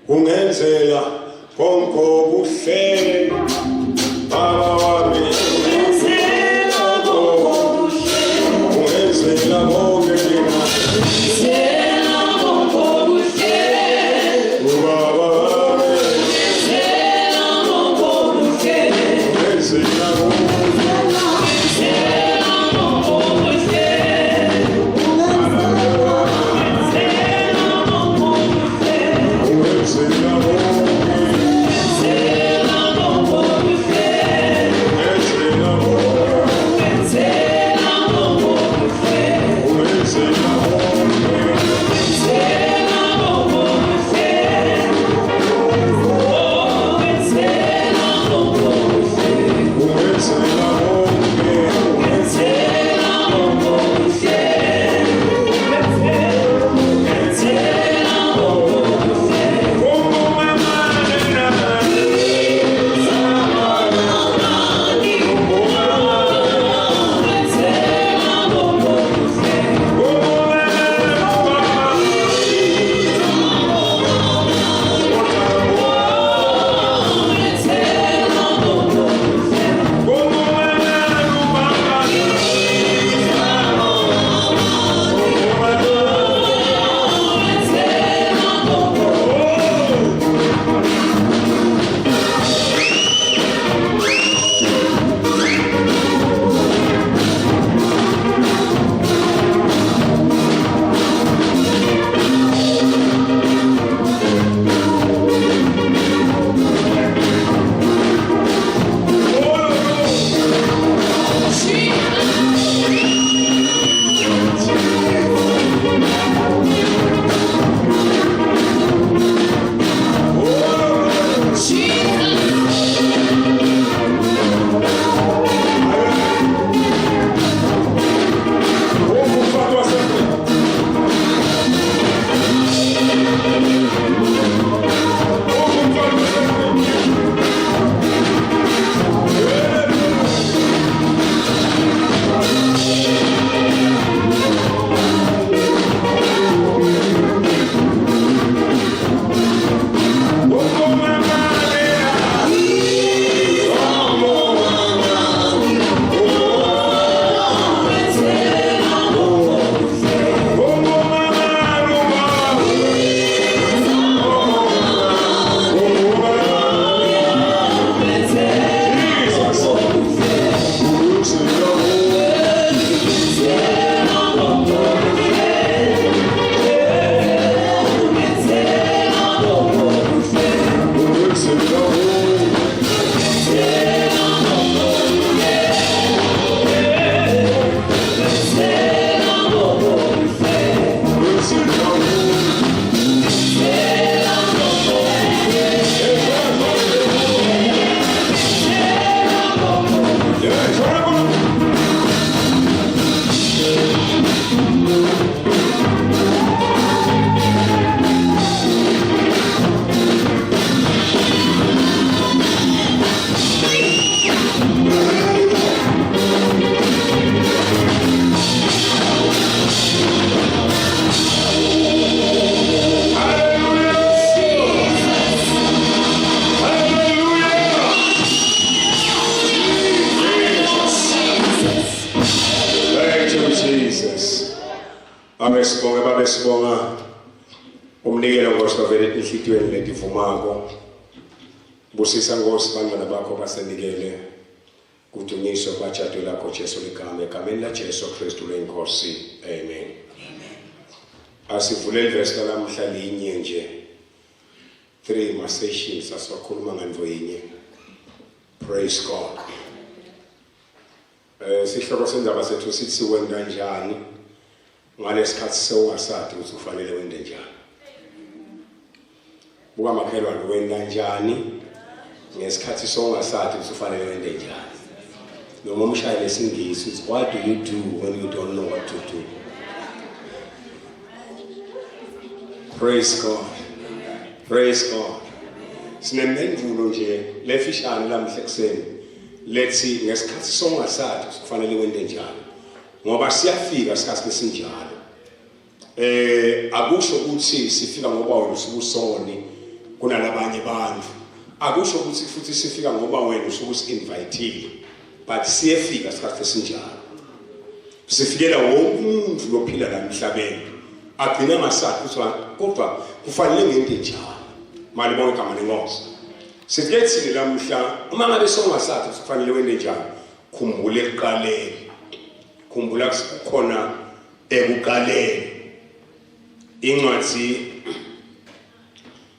ungenzela konke obuhle baba wami ungenzela konke obuhle ungenzela konke mina ungenzela konke obuhle baba wami ungenzela konke obuhle ungenzela Sibonga umnikelo Nkosi bavele enhlitiyweni letivumako busisa Nkosi bantwana bakho basenikele kudunyiswa kwajado lakho Jesu ligama egameni la Jesu Kristu lenkosi amen. Asivule ivesi namhla linye nje 3 ma-sessions asikhuluma nganto yinye. Praise God. Sihloko sendaba sethu sithi wenda njani ngalesikhathi sewungasathi ukuthi ufanele wende njani. Buka makhelwane wenda njani ngesikhathi sewungasathi ukuthi ufanele wende njani. Noma umshayeli lesingisi uthi what do you do when you don't know what to do? Praise God. Praise God. Sinempendulo nje lefishane lamhle kuseni lethi ngesikhathi songasathi kufanele wende njani ngoba siyafika isikhathi esinjalo akusho ukuthi sifika ngoba usubusoni kunalabanye abantu. Akusho ukuthi futhi sifika ngoba wena usuke invitile, but siyefika isikhathi esinjalo. Sifikela wonke umuntu lophila la emhlabeni. Agcina ngasathi ukuthi kodwa kufanele ngento enjalo. Mali bonke igama lenkosi. Sithethile lamhla uma ngabe songasathi kufanele wena njani. Khumbula ekuqaleni. Khumbula kukhona ekuqaleni. Incwadi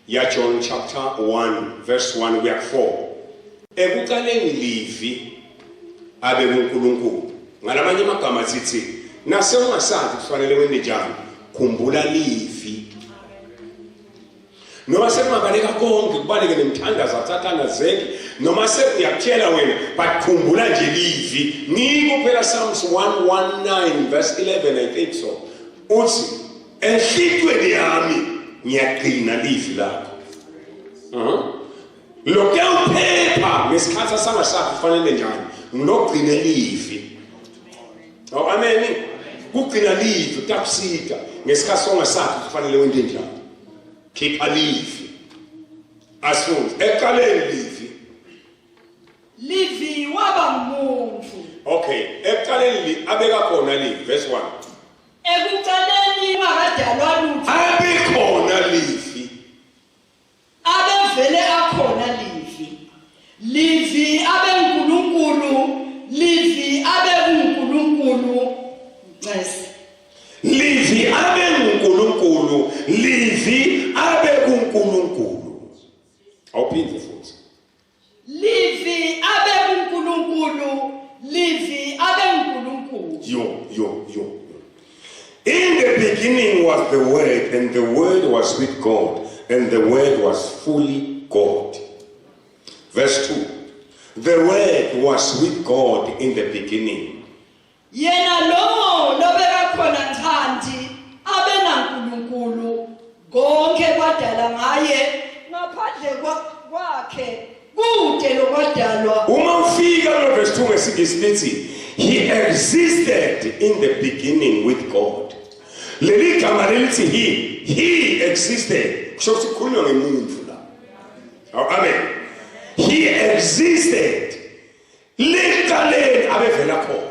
ya John chapter 1 verse 1 kuya 4. Ekuqaleni livi abe kuNkulunkulu. Ngalamanye amagama sithi nase ungasazi kufanele wende njani. Khumbula livi. Noma sekumabaleka konke kubaleke nemthandazo athathandazeke noma sekuyakutshela wena but khumbula nje livi. Ngiko phela Psalms 119 verse 11 I think so. Uthi enhlitweni yami ngiyaqina livi lakho. Lokho uphepha ngesikhathi sangasathi kufanele njani. Ngilogcina livi. Oh amen. Kugcina livi takusita ngesikhathi songasathi kufanele wende njani. Keep a livi. Asfunde eqaleni livi. Livi waba umuntu. Okay, eqaleni abeka khona livi verse 1. Ekuqaleni wakadalwa lutho. Abe khona livi. Abevele akhona livi. Livi abe uNkulunkulu, livi abe uNkulunkulu. Yes. Livi abe uNkulunkulu, livi abe uNkulunkulu. Awuphinde futhi. Livi abe uNkulunkulu, livi abe uNkulunkulu. Yo. In the beginning was the Word, and the Word was with God, and the Word was fully God. Verse 2. The Word was with God in the beginning. Yena lo lobeka khona nthandi abe naNkulunkulu konke kwadala ngaye ngaphandle kwakhe kude lokwadalwa. Uma ufika lo verse 2 ngesingisi lithi he existed in the beginning with God. Leli gama lithi he existed. Kusho ukuthi kukhulunywa ngemuntu la. Amen. He existed. Leqaleni abevela khona.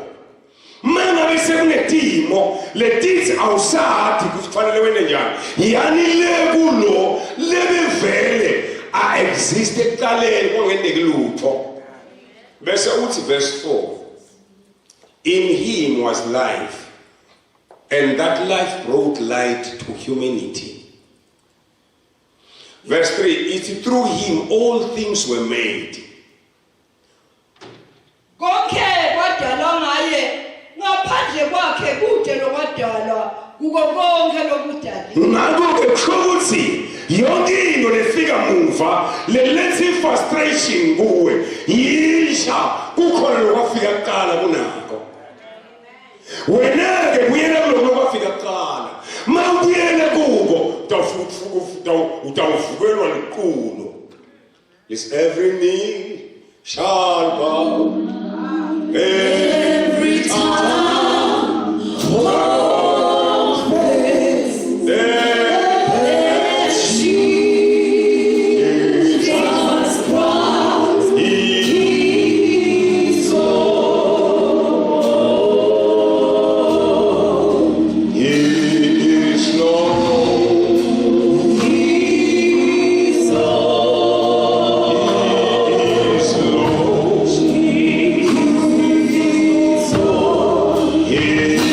Mana bese kunetimo letithi awusathi kufanele wena njani. Yani lekulo lebevele a exist eqaleni kongendeki lutho. Bese uthi verse 4. In him was life, and that life brought light to humanity. Verse 3. It's through him all things were made. Konke kwadalwa ngaye ngaphandle kwakhe kude lokwadalwa kuko konke lokudala. Ngakho ukuthi yonke into lefika muva lelethe frustration kuwe yisha kukhona lokwafika kuqala kunakho. Wena ke kuyena kuloko kwafika kuqala. Mawuyele kuko utawufukelwa liqhulo. Is every knee shall bow. Every time, oh, praise, that Jesus Christ, He is Lord. He is Lord. He is Lord. He is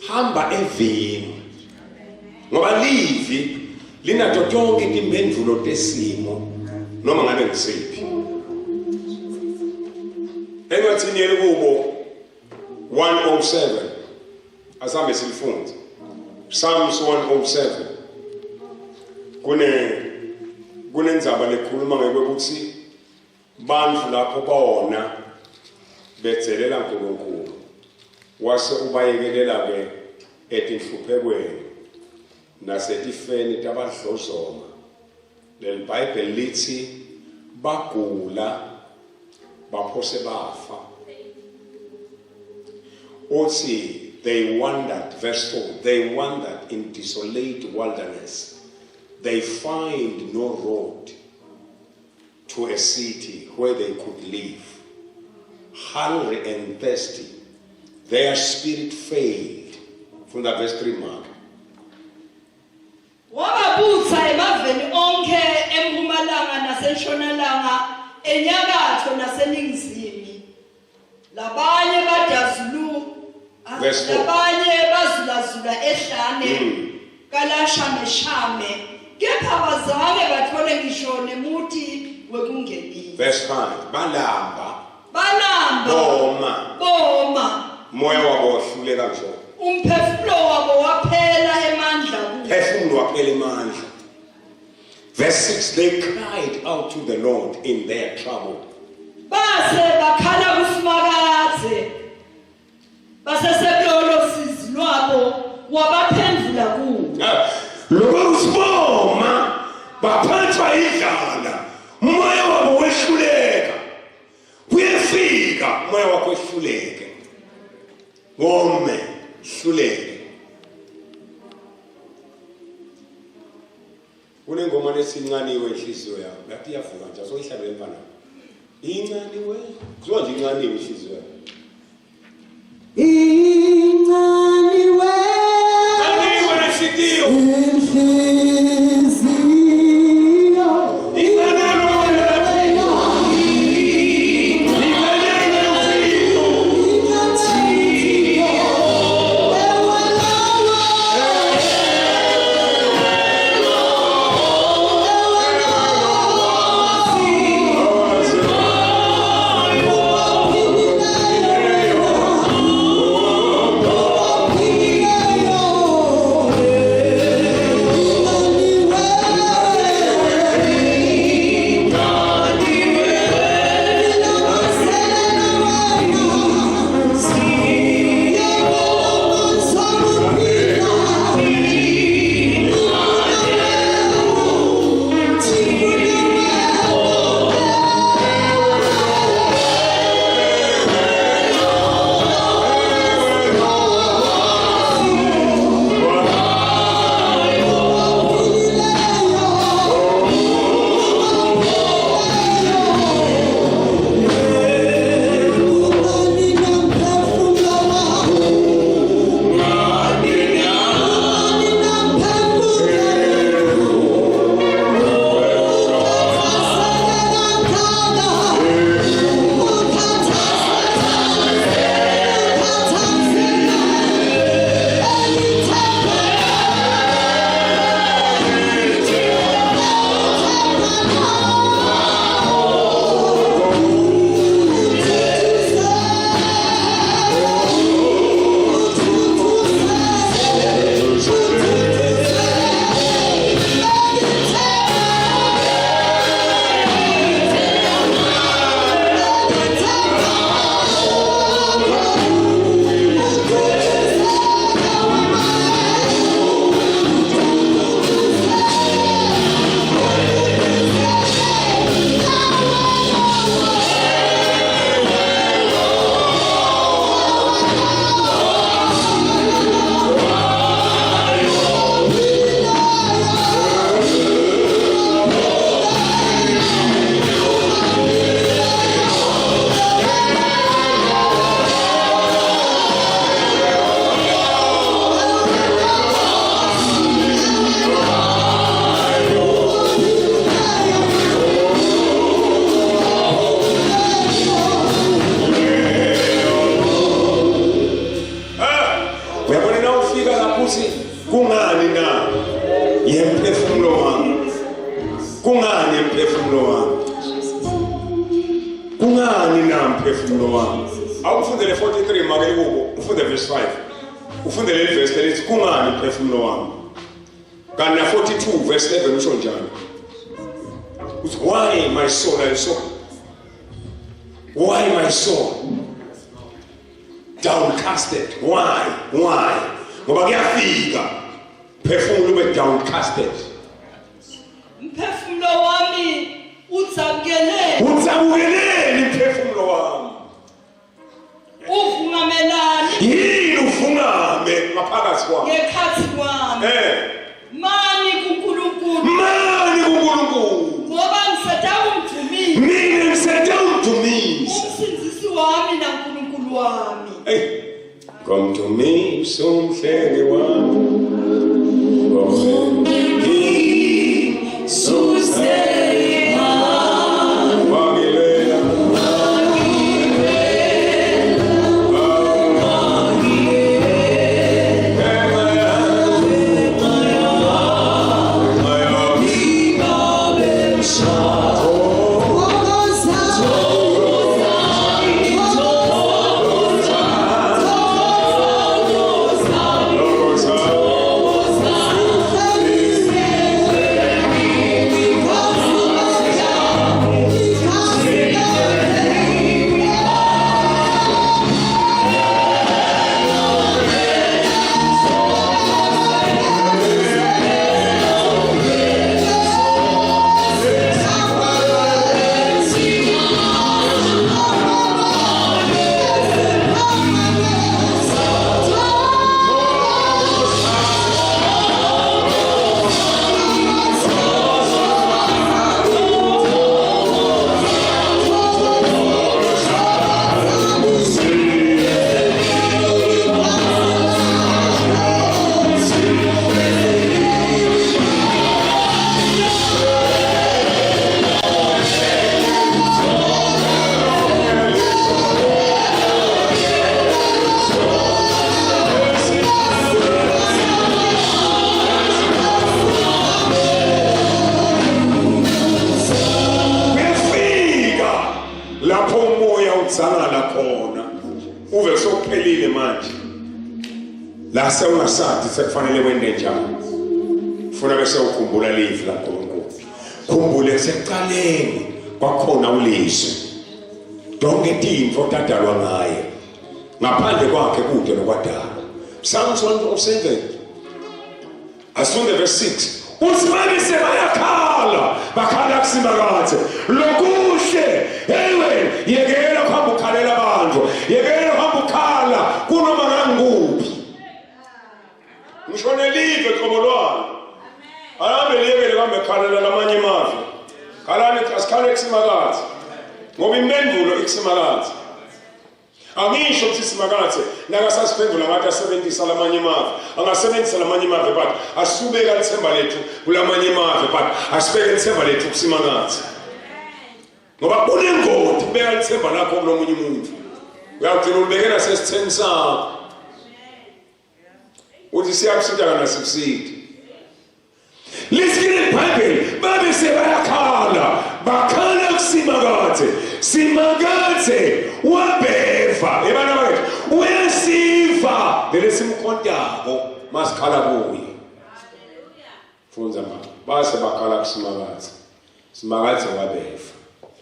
hamba evini ngoba livi linato tonke timpendulo tesimo noma ngabe ngisiphi Engathini yelikubo 107 asambe silifunze Psalms 107 kunendzaba lekhuluma ngekuthi bandlu lapho bawona bethelela uNkulunkulu wase ubayekelela ke etinhluphekweni nasetifeni tabadlozoma leBhayibheli lithi bagula baphose bafa uthi they wandered, verse 4, they wandered in desolate wilderness. They find no road to a city where they could live. Hungry and thirsty, their spirit failed. From the verse 3 mark. Wababutha emaveni onke empumalanga nasentshonalanga enyakatho naseningizimu. Labanye badazulu labanye bazulazula ehlane kalashameshame kepha bazange bathole ngisho nemuthi wekungenile. Verse 5. Balamba boma moya wabo wahluleka nje. Umphefumulo wabo waphela emandla Phefumulo waphela emandla. Verse 6. They cried out to the Lord in their trouble. Base bakhala kuSimakaze basesebelolo sizi lwabo wabaphendula kuwo. Lokuziboma baphathwa idlala moya wabo wehluleka kuyefika moya wakho wehluleke wome hluleke. Kunengoma lesincaniwe inhliziyo yami lapho iyavuka nje soyihlabe emfana incaniwe kuzwa nje incaniwe inhliziyo yami incaniwe nesikiyo inhliziyo Kungani na mphefumulo wami? Awufundele 43 makele kubo, ufunde verse 5. Ufundele verse elithi kungani mphefumulo wami? Kanti na 42 verse 11 usho njalo. Why my soul and soul? Why my soul? Downcasted. Why? Ngoba kuyafika. Phefumulo ube downcasted. Mphefumulo wami utsabukelele. Utsabukelele mphefumulo wami. Ufungamelani. Yini ufungame ngaphakathi kwami? Ngekhathi kwami. Mani kuNkulunkulu. Ngoba ngisedawumdumisa. Mina ngisedawumdumisa. Umsindisi wami naNkulunkulu wami. Ngomdumisa umhlenge wami. Lase ungasathi sekufanele wende njani. Ufuna bese ukhumbula livi laNkulunkulu. Khumbule sekuqaleni kwakhona ulizwi. Donke intfo tadalwa ngaye. Ngaphandle kwakhe kude nokwadala. Psalms 107. Asunde verse 6. Usimanise bayakhala, bakhala kusimakathe. Lokuhle, ewe, yekela kuhamba ukhalela abantu. Yekela kuhamba ukhala kunoma nganguphi. Ngishone live qobolwana. Ahambe liyekele kambe khalela lamanye amazwe. Khalani asikhale kusimakathe. Ngoba impendulo ikusimakathe. Angisho ukuthi simakathe nakasasiphendula ngathi asebenzisa lamanye amazwe. Angasebenzisa lamanye amazwe but asubeka ithemba lethu kulamanye amazwe but asibeke ithemba lethu kusimakathe. Ngoba kunengoti kubeka ithemba lakho kulomunye umuntu. Uyagcina ulibekela sesitheni sakho. Uthi siyakusitha kana sikusitha. Listen in the Bible. Babe sebayakhala. Bakhala kusimakathe. Simakathe wabeva. Ebana bakhe uyasiva. Vele simkhontako masikhala kuye. Funza mama. Base bakhala kusimakathe. Simakathe wabeva.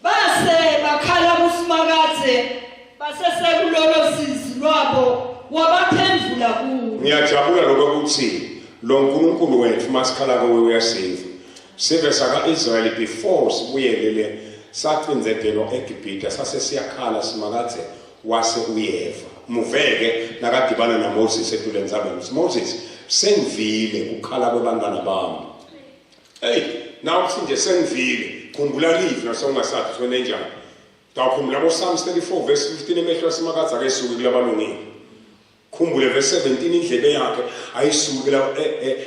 Base bakhala kusimakathe. Base sekulolo sizi lwabo wabaphendula kuwo. Ngiyajabula lokho ukuthi lo nkulunkulu wethu masikhala kuwe uyasiva. Sive saka Israel before sibuyelele sacinzetelwa eGibhithe sase siyakhala simakathe wase uyeva. Muveke nakadibana na Moses etuleni zabe Moses sengivile ukukhala kwebantwana bami. Hey, nawu nje sengivile khumbula live nasongasathi sone njani. Takhumbula bo Psalms 34 verse 15 emehlo simakathe akesuki kulabalungile. Khumbule verse 17 indlebe yakhe ayisukela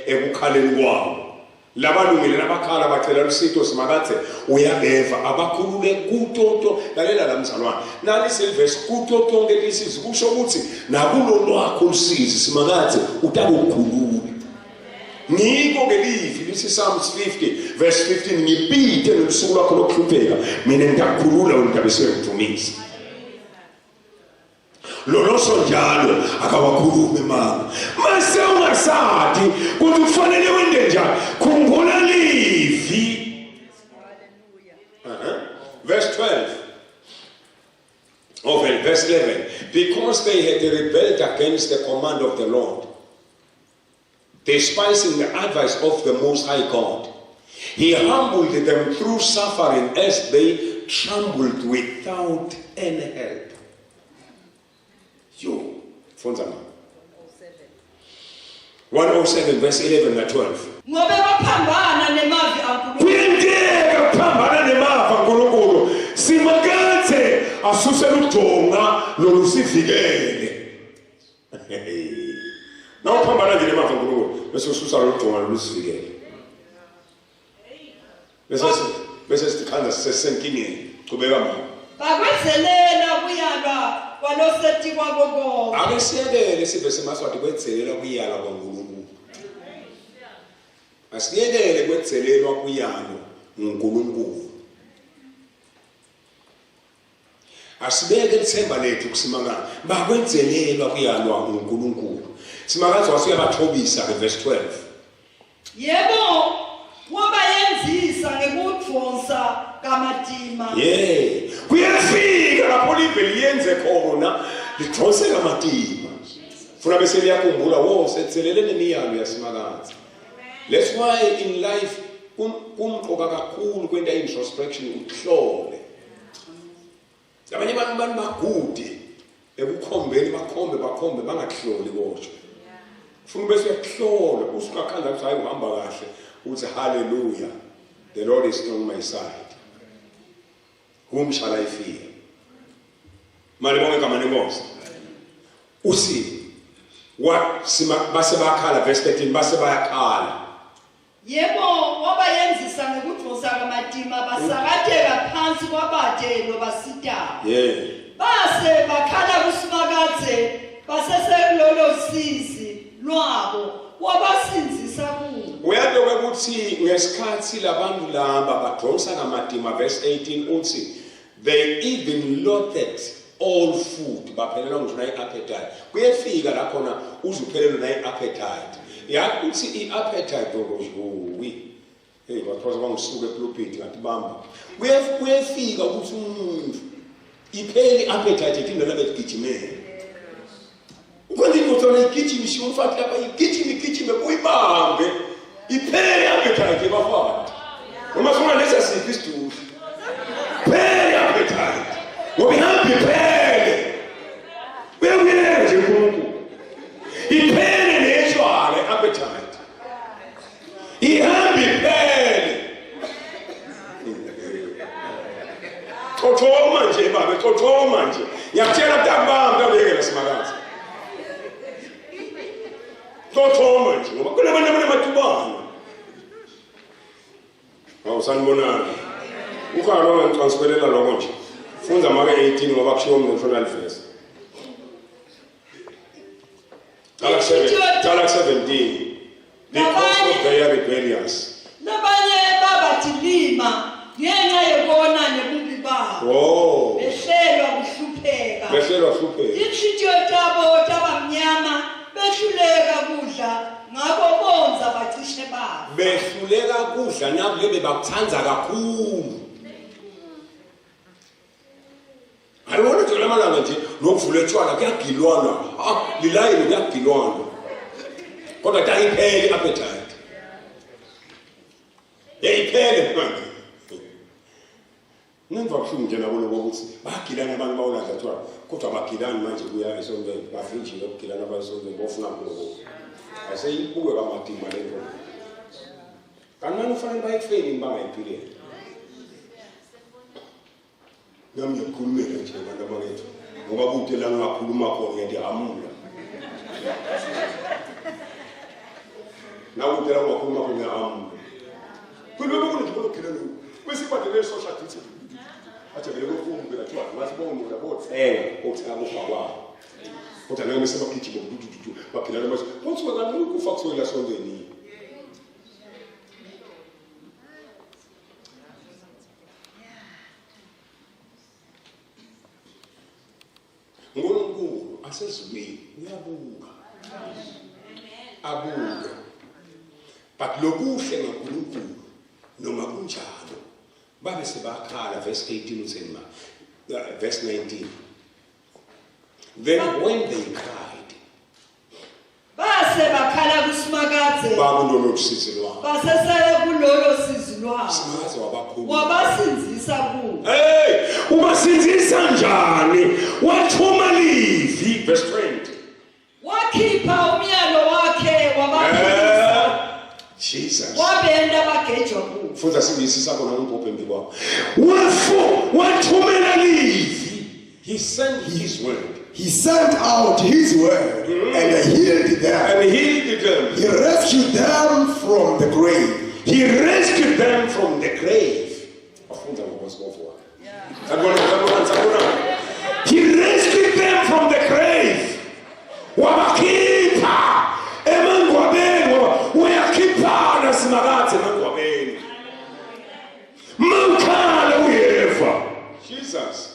ekukhaleni kwawo. Labalungile nabakhala bacela usitho simakathe uyabeva abakhulule kutoto lalela lamzalwane. Nali silverse kutoto konke lisizi kusho ukuthi nakulo lwakho usizi simakathe utakukhulula. ngiko ke livi lisi Psalms 50 verse 15 ngibite nobusuku lakho lokuhlupheka mina ngiyakhulula undabese ngivumisa loloso njalo akawakhulume mama mase ungasathi ukuthi kufanele wende njani khumbula livi verse 12 of verse 11 because they had rebelled against the command of the Lord, despising the advice of the Most High God, he humbled them through suffering as they trembled without any help. Yo, 107 verse 11 and 12. ngobe baphambana nemavi ankulunkulu kuyenteka kuphambana nemavi ankulunkulu simakathe asuse lujonga lolusivikele nawuphambana nje nemavi ankulunkulu bese ususa lujonga lolusivikele bese sikhanda sisenkingeni qhubeka mama bakwenzelela kuyalwa kwalosetikwa kokonke ake siyekele sibe semaswati kwetzelela kuyala kwaNkulunkulu asiyekele kwetzelelwa kuyalo nguNkulunkulu asibeke ithemba lethu kusimangana bakwenzelelwa kuyalwa nguNkulunkulu simakazi wasuyabathobisa ke verse 12 yebo wabayenzisa ngekudvonsa kamadima kuyafika lapho live liyenze khona lidvonse kamadima funa bese liyakhumbula sethelele nemiyalo yasimakazi. That's why in life kumqoka kakhulu kwenta introspection ukuhlole abanye abantu bagudi ekukhombeni bakhombe bangahloli kodwa ufuna bese uyahlola usukakhanda ukuthi hayi uhamba kahle uthi hallelujah the Lord is on my side whom shall I fear mali bonke kama nenkosi usi what base bakhala verse 13 base bayakhala yebo wabayenzisa ngekudvosa kamadima basakateka phansi kwabadelo basitayo base bakhala kusimakadze baseselolo sizi lwabo wabasinzisa kuwo uyadokwe ukuthi ngesikhathi labantu laba badonsa kamadima verse 18 uthi they even loathed all food baphelelwa ngisho nayi appetite kuyefika la khona uzuphelelwa nayi appetite yakuthi i-appetite ngokuwi bathoza bangisuka epulpit ngathi bamba kuyefika ukuthi umuntu ipheli appetite iphinde labe gijimele ukwenza ingotona igijimisi umfati lapha igijime kuyibambe ipheli appetite bafana noma sona lesa siphi isitulo pheli appetite ngoba ihambe iphele uyabuyela nje kuNkulunkulu iphele neshwala appetite ihambe iphele thothoma nje baba thothoma nje ngiyakutshela mntambamba ngeke lasimakazi thothoma nje ngoba kunabantu abanematubane awusanibonana ukhalo ngitransferela lokho nje funza make 18 ngoba kushiwo mu-natural verse Talak 17 because of their rebellious nabanye babathilima ngenxa yekona nebubi babo behlelwa kuhlupheka inhliziyo zabo zabamnyama behluleka kudla ngabo bonza bacishe bafa behluleka kudla nabo lebe bakuthanza kakhulu ayibona nje lamalanga nje nokuvula etshwala kuyagilwana lilayini kuyagilwana kodwa tayiphele appetite yayiphele manje nemva kushumi nje nabo lokuthi bagilana abantu bawulaza etshwala kodwa bagilani manje kuya esontweni bavinjile ukugilana abasontweni bofuna lokho aseyibuke kamadima lento kanani ufanele bayifeni bangayiphilele nami ngikhulumela nje abantu abakethu ngoba kude la ngakhuluma khona ngiyahamula nawo kude la ngakhuluma khona ngiyahamula kuloko kunjalo khona bese badele social distance athi vele kokumbe la tshwa ngathi bonke la bothenga othenga bofakwa kodwa nami sebagijima baphilana base kuthi ngani ukufa kuswela sondweni uNkulunkulu asezulwini uyabuka. Abuka. But lokuhle ngoNkulunkulu noma kunjalo babe sebakhala verse 18 uthini verse 19. Then when they cried, base bakhala kuSimakadze bakulolu sizi lwabo. basesele kulolo sizi lwabo Simaze wabakhulu. wabasinzisa kuwo. Hey, ubasinzisa njani? Wathuma Levi verse 20. Wakhipha umyalo wakhe wabakhulisa Jesus. wabenda bagejwa kuwo. Futhi asibisisa khona umpopho embi kwabo. Wathumela Levi. He sent his word. He sent out his word and healed them. And healed them. He rescued them from the grave. He rescued them from the grave. He rescued them from the grave. Wabakhipha emangcwabeni uyakhipha naSimakadze emangcwabeni. Mawukhala uyeva. Jesus.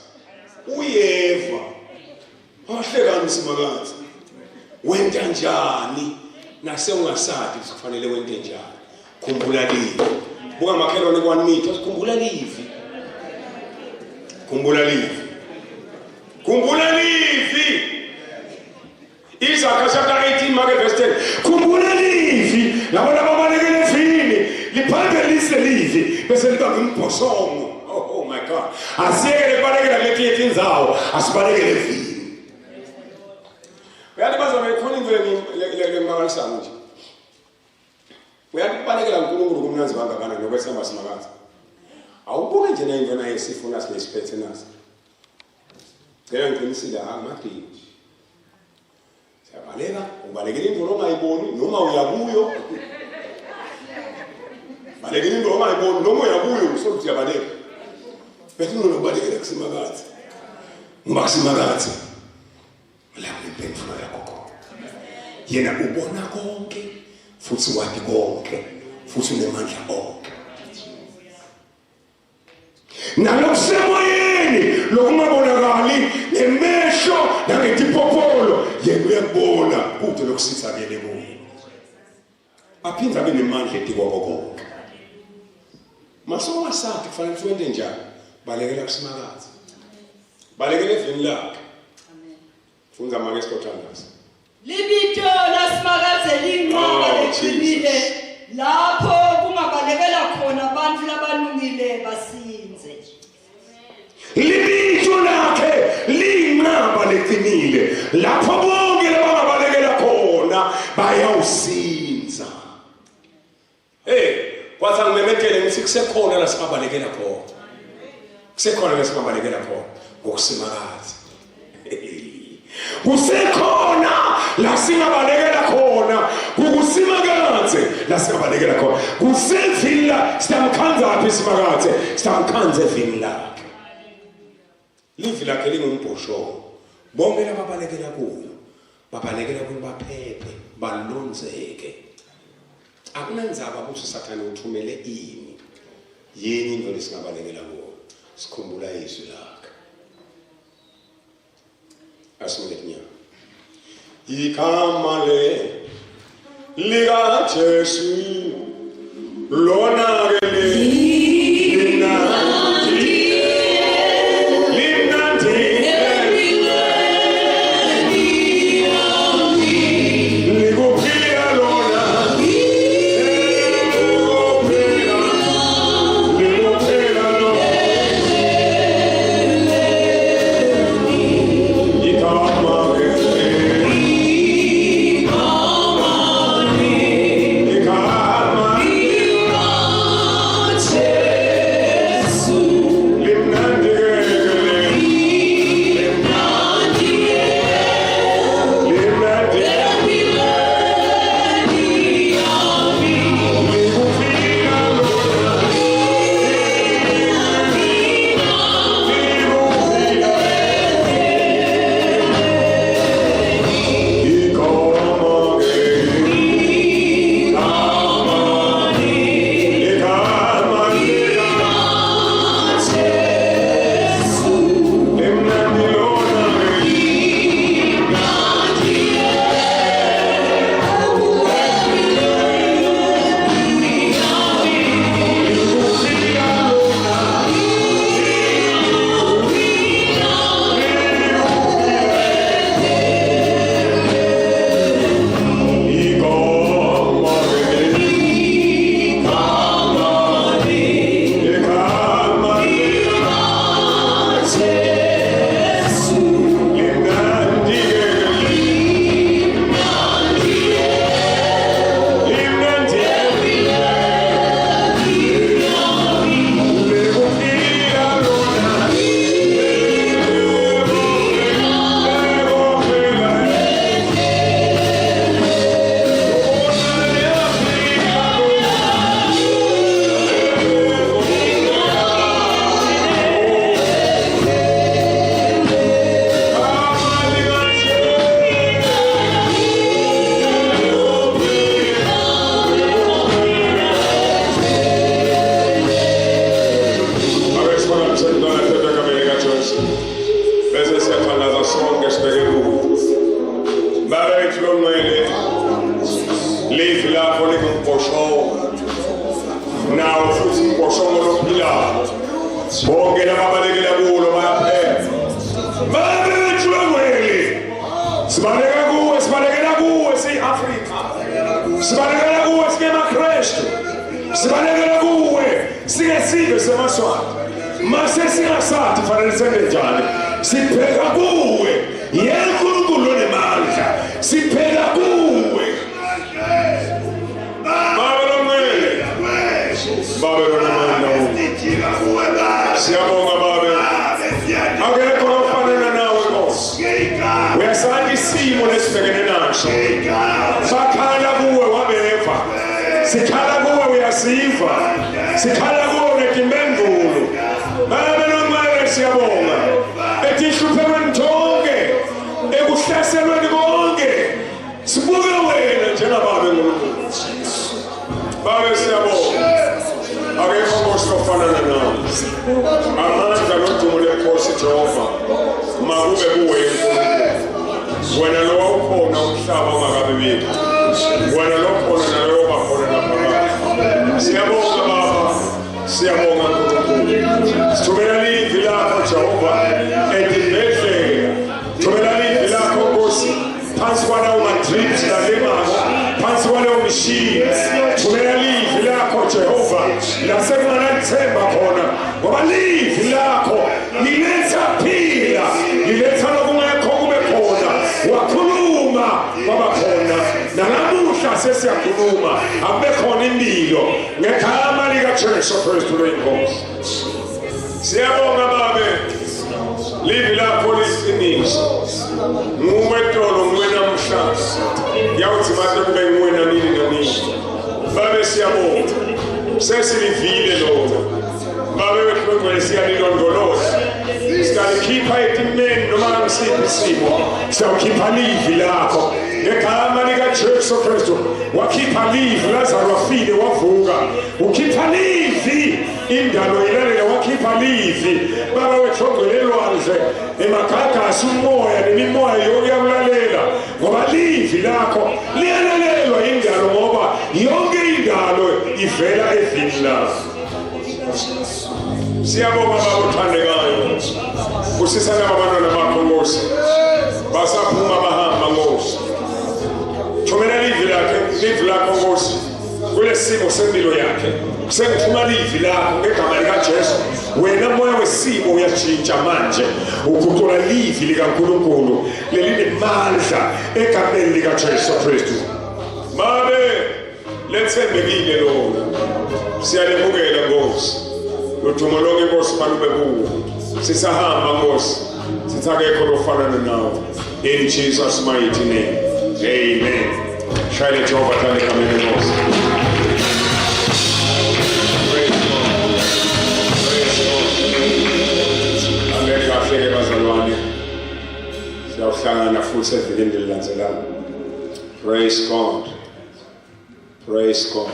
Uyeva. Wahlekani uSimakadze. Wenta njani? Nase ungasathi kufanele wente njani. Khumbula Levi. Buka makhelwane kwaNitho sikhumbula Levi. Khumbula Levi. Khumbula Levi. Isaiah chapter 18 mark verse 10. Khumbula Levi. Labona babalekele efini. Liphande lise Levi. Bese libanga umbhosongo. Oh my God. Asiyekele balekela lethi indzawo, asibalekele efini. Uyalibaza bekhona into lemangalisayo nje. Uyakubalekela uNkulunkulu kumnanzi bangakana nokwesamba Simakadze. Awubuke nje into naye sifuna sinesiphethe naso. Ngeke ngiqinisile angaphili. Siyabaleka, ubalekela into ongayiboni noma uyakuyo. Balekela into ongayiboni noma uyakuyo usokuthi uyabaleka. Bese unobalekela kuSimakadze. Ngoba Simakadze la impemfulo yakho. Yena ubona konke. Futhi wathi konke futhi unemandla onke nalokusemoyeni lokungabonakali nemehlo nangetipopolo yena uyakubona kude lokusithabele kuyo aphinda abe nemandla etikoko konke masowasathi kufanele siwente njani balekela kuSimakadze balekela evini lakhe funza make sikothandaza Libito laSimakadze linqaba leqinile lapho kungabalekela khona abantu labalungile basinze. Libito lakhe linqaba leqinile lapho bonke labangabalekela khona bayawusinza. Kwathi ngimemethele ngithi kusekhona la singabalekela khona. Kusekhona la singabalekela khona ngokuSimakadze. Kusekhona la singabalekela khona kukuSimakadze la singabalekela khona kusevila sitamkhanza apha iSimakadze sitamkhanza evini lakhe livi lakhe lingumbhosho bonke lababalekela kuyo babalekela kuyo baphephe balonzeke akunandzaba ukuthi uSathane uthumele ini yini into lesingabalekela kuyo sikhumbula izwi lakhe asimletnya igama lika Jesu lona ke bese siyathandaza sonke sibeke kuwe. Baba wethu lomngcwele, livi lakho lingumboshongo, nawo futhi umbhoshongo lophilayo. Bonke lababalekela kulo bayaphela. Baba wethu lomngcwele, sibaleka kuwe, sibalekela kuwe siyi-Afrika, sibalekela kuwe singemaKrestu, sibalekela kuwe singesizwe semaswati. Mase singasathi fanele senze njani, sibheka kuwe yeNkulunkulu onemandla, sibheka kuwe. Baba lomngcwele, Baba lonemandla, siyabonga Baba, akekho ofanana nawe Nkosi. Uyasazi isimo lesibhekene naso, sakhala kuwe wabeva, sikhala kuwe uyasiva, sikhala kuwe unetimbendulu. Baba lomngcwele siyabonga, etinhluphekweni zonke, ekuhlaselweni konke, sibuke wena njengababa eNkulunkulu. Baba siyabonga, akekho Nkosi ofanana nawe. Amandla nodumo lenkosi Jehova makube kuwe eNkulunkulu. Wena lo wawukhona umhlaba ungakabi bikho, wena lo khona nalo bakhona naphakade. Siyabonga Baba, siyabonga Nkulunkulu. Sithumela livi lakho Jehova ezibhedlela, thumela livi lakho Nkosi phansi kwalawo madrips nalemako, phansi kwalawo mishini. Thumela livi lakho Jehova lasekunganalithemba khona, ngoba livi lakho liletha phila, liletha lokungekho kube khona. Wakhuluma kwaba khona, nalamuhla sesiyakhuluma akube khona impilo ngegama likaJesu Kristu lenkosi. Siyabonga Baba, livi lakho liqiniso. Nguwe tolo, nguwe namhlanje, yawuthi manje kube nguwe namini namini. Baba siyabonga, sesilivile lona. Baba wethu lomngcwele siyalilondoloza, siyalikhipha etimeni noma ngasiphi isimo, siyawukhipha livi lakho ngegama likaJesu Kristu. Wakhipha livi Lazaro wafile wavuka, ukhipha livi indalo ilalela, wakhipha livi Baba wethu ongcwele elwandle emagagasi umoya nemimoya yonke yakulalela, ngoba livi lakho liyalalelwa indalo, ngoba yonke indalo ivela evini lakho. Siyabonga Baba othandekayo, usisana abantwana bakho Nkosi, basaphuma bahamba Nkosi. Thumela livi lakho Nkosi kule simo sempilo yakhe. Sengithuma livi lakho ngegama likaJesu. Wena moya wesimo uyashintsha manje, uguqula livi likaNkulunkulu lelinemandla egameni likaJesu Kristu. Baba lethembekile lona, siyalemukela Nkosi. Udumo lonke Nkosi malube kuwe. Sisahamba Nkosi, sithi akekho lofanana nawe. In Jesus' mighty name, amen. Shine Jehova tani kamene Nkosi. Praise God. Praise God. Angeke ahleke bazalwane. Siyawuhlangana futhi evikini elilandzelako. Praise God. Praise God.